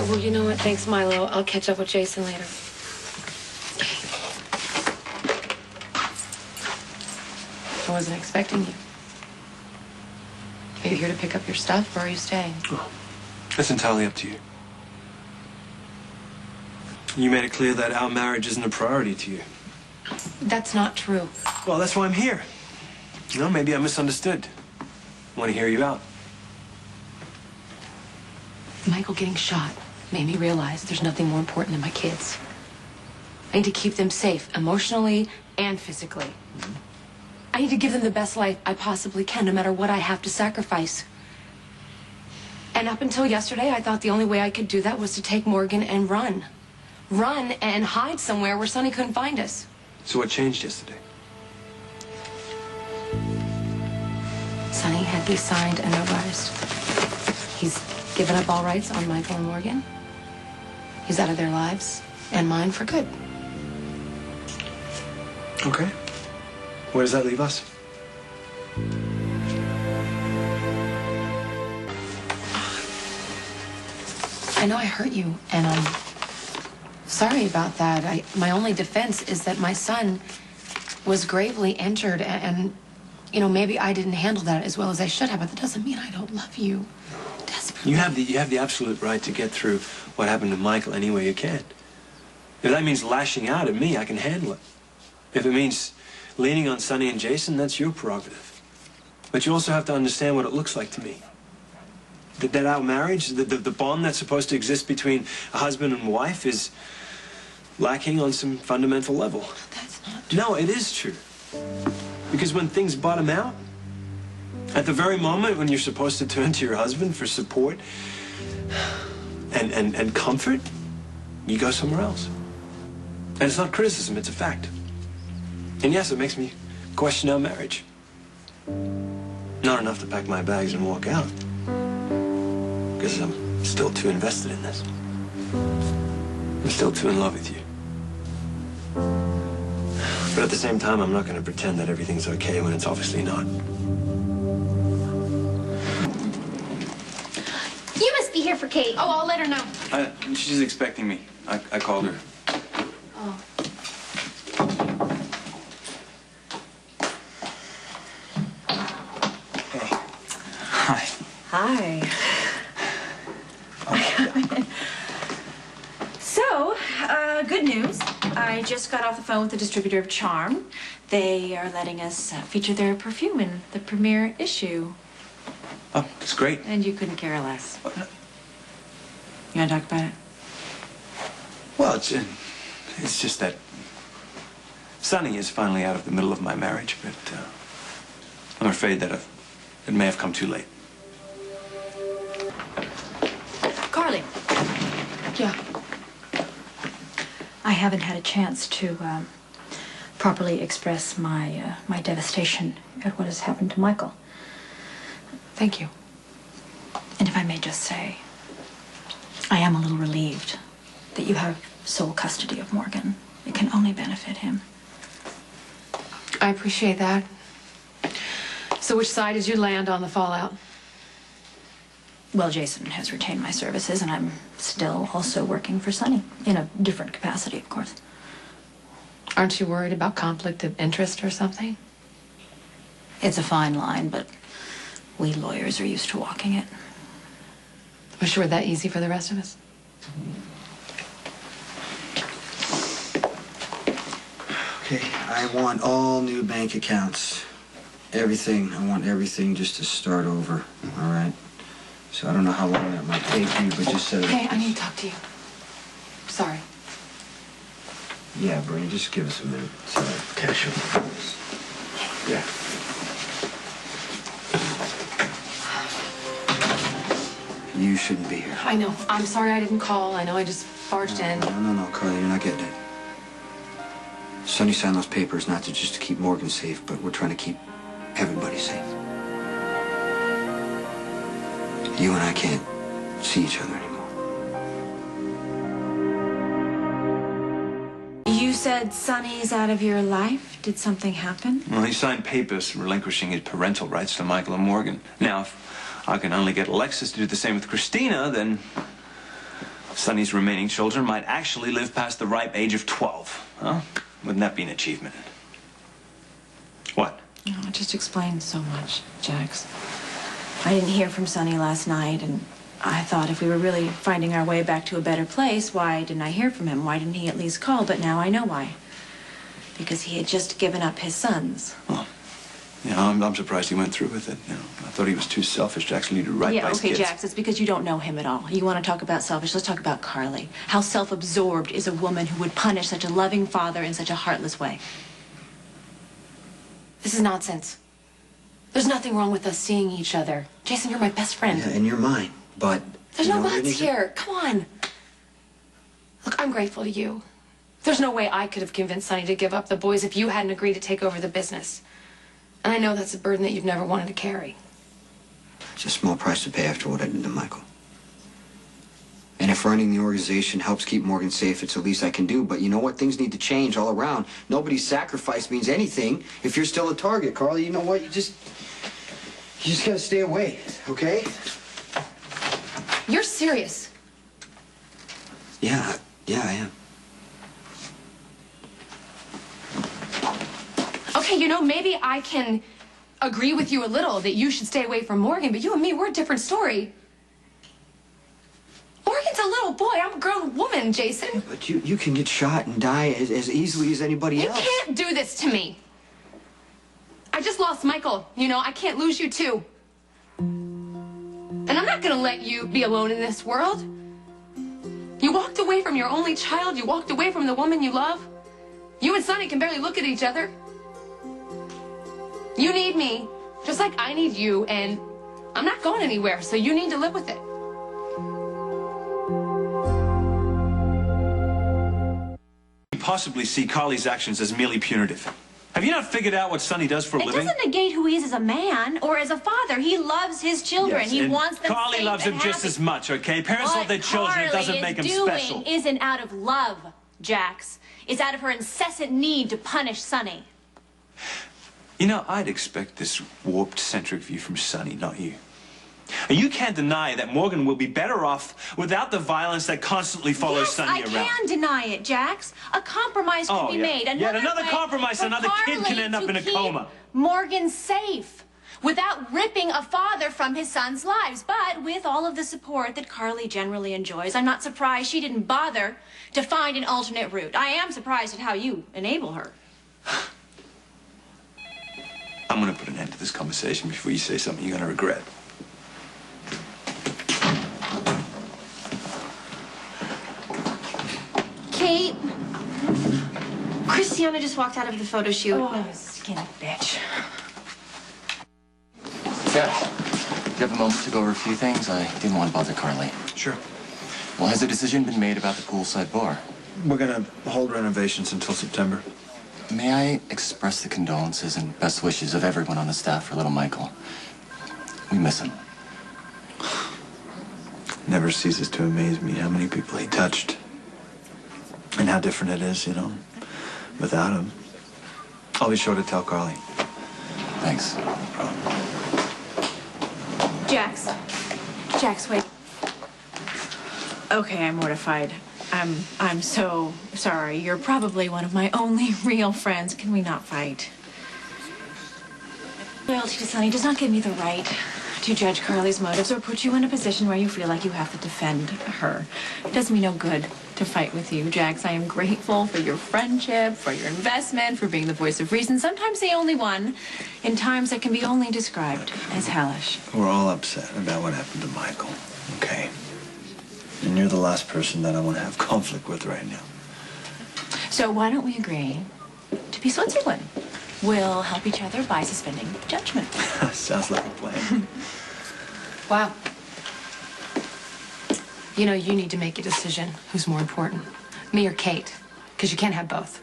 well, you know what? Thanks, Milo. I'll catch up with Jason later. I wasn't expecting you. Are you here to pick up your stuff, or are you staying? Oh, that's entirely up to you. You made it clear that our marriage isn't a priority to you. That's not true. Well, that's why I'm here. You know, maybe I misunderstood. I want to hear you out. Michael getting shot made me realize there's nothing more important than my kids. I need to keep them safe, emotionally and physically. Mm-hmm. I need to give them the best life I possibly can, no matter what I have to sacrifice. And up until yesterday, I thought the only way I could do that was to take Morgan and run. Run and hide somewhere where Sonny couldn't find us. So what changed yesterday? Sonny had me signed and notarized. He's given up all rights on Michael and Morgan. He's out of their lives and mine for good. Okay. Where does that leave us? I know I hurt you, and I'm sorry about that. My only defense is that my son was gravely injured, and you know, maybe I didn't handle that as well as I should have, but that doesn't mean I don't love you desperately. You have the absolute right to get through what happened to Michael any way you can. If that means lashing out at me, I can handle it. If it means leaning on Sonny and Jason, that's your prerogative. But you also have to understand what it looks like to me. That our marriage, the bond that's supposed to exist between a husband and wife is lacking on some fundamental level. That's not true. No, it is true. Because when things bottom out, at the very moment when you're supposed to turn to your husband for support and comfort, you go somewhere else. And it's not criticism, it's a fact. And yes, it makes me question our marriage. Not enough to pack my bags and walk out. Because I'm still too invested in this. I'm still too in love with you. But at the same time, I'm not going to pretend that everything's okay when it's obviously not. You must be here for Kate. Oh, I'll let her know. She's expecting me. I called her. Oh. Hey. Hi. Hi. So, good news. I just got off the phone with the distributor of Charm. They are letting us feature their perfume in the premiere issue. Oh, that's great. And you couldn't care less. You want to talk about it? Well, it's just that Sonny is finally out of the middle of my marriage, but I'm afraid that it may have come too late. Carly. Yeah. I haven't had a chance to properly express my my devastation at what has happened to Michael. Thank you. And if I may just say, I am a little relieved that you have sole custody of Morgan. It can only benefit him. I appreciate that. So which side did you land on the fallout? Well, Jason has retained my services, and I'm still also working for Sonny. In a different capacity, of course. Aren't you worried about conflict of interest or something? It's a fine line, but we lawyers are used to walking it. I'm sure that easy for the rest of us. Okay, I want all new bank accounts. Everything. I want everything just to start over, all right? So I don't know how long that might take you, but just set it up. Hey, I need to talk to you. Sorry. Yeah, Bernie, just give us a minute. Sorry. Okay, sure. Yeah. You shouldn't be here. I know. I'm sorry I didn't call. I know I just barged in. No, Carly, you're not getting it. Sonny signed those papers not to just to keep Morgan safe, but we're trying to keep everybody safe. You and I can't see each other anymore. You said Sonny's out of your life? Did something happen? Well, he signed papers relinquishing his parental rights to Michael and Morgan. Now, if I can only get Alexis to do the same with Christina, then Sonny's remaining children might actually live past the ripe age of 12. Huh? Wouldn't that be an achievement? What? Oh, it just explains so much, Jax. I didn't hear from Sonny last night, and I thought if we were really finding our way back to a better place, why didn't I hear from him? Why didn't he at least call? But now I know why. Because he had just given up his sons. Well, I'm surprised he went through with it. I thought he was too selfish to actually do right by his kids. Jax, it's because you don't know him at all. You want to talk about selfish? Let's talk about Carly. How self-absorbed is a woman who would punish such a loving father in such a heartless way? This is nonsense. There's nothing wrong with us seeing each other. Jason, you're my best friend. Yeah, and you're mine, but... There's no buts here. Come on. Look, I'm grateful to you. There's no way I could have convinced Sonny to give up the boys if you hadn't agreed to take over the business. And I know that's a burden that you've never wanted to carry. It's a small price to pay after what I did to Michael. And if running the organization helps keep Morgan safe, it's the least I can do. But you know what? Things need to change all around. Nobody's sacrifice means anything if you're still a target, Carly. You know what? You just gotta stay away, okay? You're serious. Yeah, I am. Okay, maybe I can agree with you a little that you should stay away from Morgan, but you and me, we're a different story. Morgan's a little boy. I'm a grown woman, Jason. Yeah, but you can get shot and die as easily as anybody else. You can't do this to me. I just lost Michael. I can't lose you too. And I'm not gonna let you be alone in this world. You walked away from your only child. You walked away from the woman you love. You and Sonny can barely look at each other. You need me, just like I need you, and I'm not going anywhere, so you need to live with it. You possibly see Carly's actions as merely punitive. Have you not figured out what Sonny does for a living? It doesn't negate who he is as a man or as a father. He loves his children. Yes, he and wants them Carly safe loves and him just happy. as much, okay? Parents love their children. It doesn't make them special. What Carly is doing isn't out of love, Jax. It's out of her incessant need to punish Sonny. I'd expect this warped centric view from Sonny, not you. And you can't deny that Morgan will be better off without the violence that constantly follows Sonny around. Yes, I can deny it, Jax. A compromise can be made. Yet another compromise, another kid can end up in a coma. Morgan safe without ripping a father from his son's lives, but with all of the support that Carly generally enjoys. I'm not surprised she didn't bother to find an alternate route. I am surprised at how you enable her. I'm going to put an end to this conversation before you say something you're going to regret. Kate, Christiana just walked out of the photo shoot. Oh, skinny bitch. Yeah. Do you have a moment to go over a few things? I didn't want to bother Carly. Sure. Well, has a decision been made about the poolside bar? We're going to hold renovations until September. May I express the condolences and best wishes of everyone on the staff for little Michael? We miss him. Never ceases to amaze me how many people he touched. And how different it is, without him. I'll be sure to tell Carly. Thanks. No problem. Jax, wait. Okay, I'm mortified. I'm so sorry. You're probably one of my only real friends. Can we not fight? Loyalty to Sonny does not give me the right to judge Carly's motives or put you in a position where you feel like you have to defend her. It does me no good to fight with you, Jax. I am grateful for your friendship, for your investment, for being the voice of reason, sometimes the only one, in times that can be only described as hellish. We're all upset about what happened to Michael, okay? And you're the last person that I want to have conflict with right now. So why don't we agree to be Switzerland? We'll help each other by suspending judgment. Sounds like a plan. Wow. You need to make a decision. Who's more important, me or Kate? Because you can't have both.